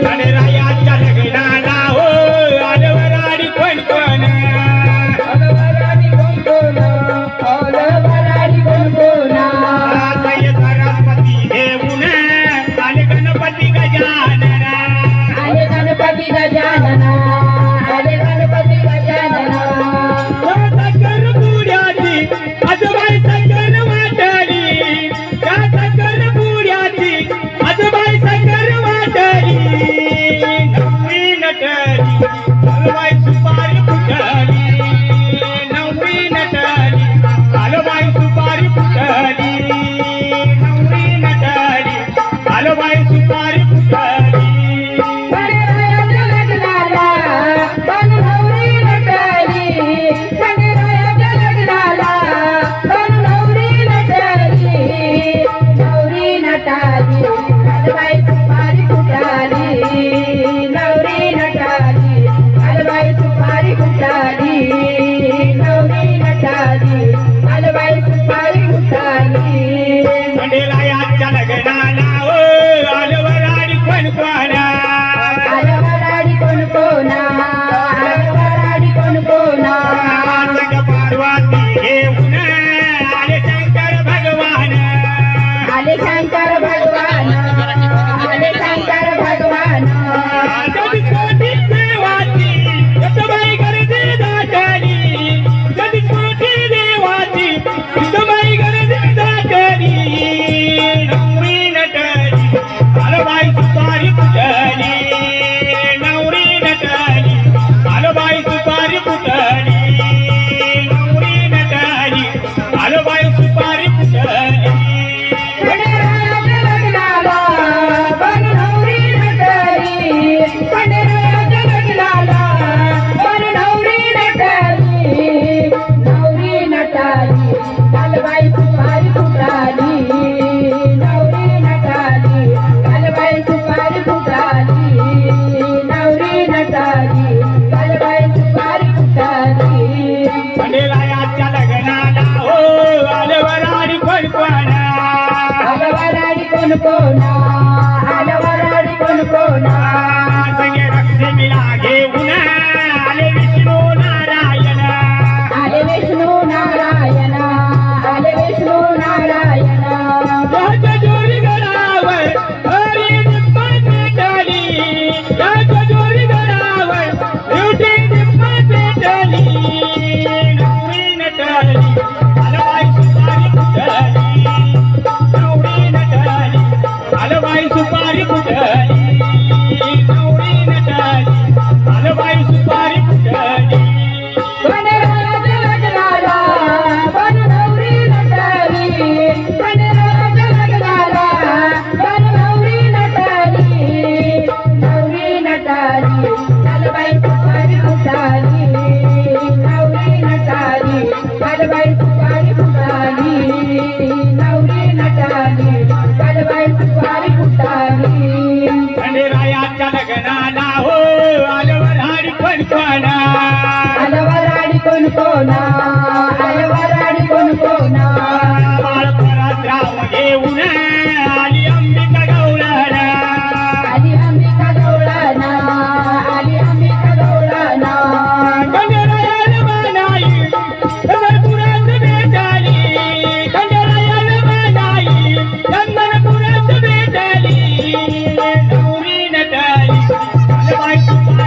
गणरायाच्या लग्नाला हो आलवराडी कोण कोण अलवराडी कोण कोण अलवराडी कोण कोण आजय सरस्वती घेऊन आले गणपती गजानन आले गणपती गजानन आले गणपती गजानन साखर पुऱ्याची आजोबाई साखर वाटली त्या साखर पुऱ्याची आजोबाई साखर वाटली नववी नटली आजोबाई सुपारी फुटली नववी नटली आजोबाई सुपारी फुटली नववी नटली आजोबाई सुपारी फुटली गणरायाच्या लग्नाला बनवरी नटली गणरायाच्या लग्नाला बनवरी नटली नवरी नटाली अलबाई सुपारी फुटाली नवरी नटाली अलबाई सुपारी फुटाली नवरी नटाली अलबाई सुपारी फुटाली गणरायाच्या लग्नाला ओ आलवराडी कोण कोण अलवराडी कोण कोण अलवराडी कोण कोण संग पार्वती घेऊन आले शंकर भगवान आले शंकर भगवान आले शंकर भगवान कधी कोटी देवाची सतबाई गर्दी दाटली कधी कोटी देवाची सतबाई गर्दी दाटली नवरी नटली आलबाई सुपारी फुटली नवरी नटली आलबाई सुपारी फुटली नवरी नटली आलबाई सुपारी फुटली गणरायाच्या लग्नाला बनवरी नटली गणरायाच्या लग्नाला बनवरी नटली नवरी नटाली अलबाई सुपारी फुटाली नवरी नटाली अलबाई सुपारी फुटाली नवरी नटाली अलबाई सुपारी फुटाली गणरायाच्या लग्नाला हो आलवराडी कोण कोण अलवराडी कोण कोण अलवराडी कोण कोण संगे लक्ष्मीला घेऊन आले विष्णू नारायण आले विष्णू नारायण आले विष्णू नारायण राजा जोरी गडावर हरी दिप्पत पेटली राजा जोरी गडावर दिवटी दिप्पत पेटली नवरी नटली आलबाई सुपारी फुटली नवरी नटली आलबाई सुपारी फुटली नवरी नटली आलबाई सुपारी फुटली गणरायाच्या लग्नाला बनवरी नटली गणरायाच्या लग्नाला बनवरी नटली नवरी नटाली अलबाई सुपारी फुटाली नवरी नटाली अलबाई सुपारी फुटाली नवरी नटाली अलबाई सुपारी फुटाली गणरायाच्या लग्नाला हो आलवराडी कोण कोण अलवराडी कोण कोण अलवराडी कोण कोण बाळपरात्राव घेऊन आली अंबिका गवळण आली अंबिका गवळण आली अंबिका गवळण गणरायाला मानाई चंदनपुरात भेटली गणरायाला मानाई चंदनपुरात भेटली नवरी नटली आलबाई सुपारी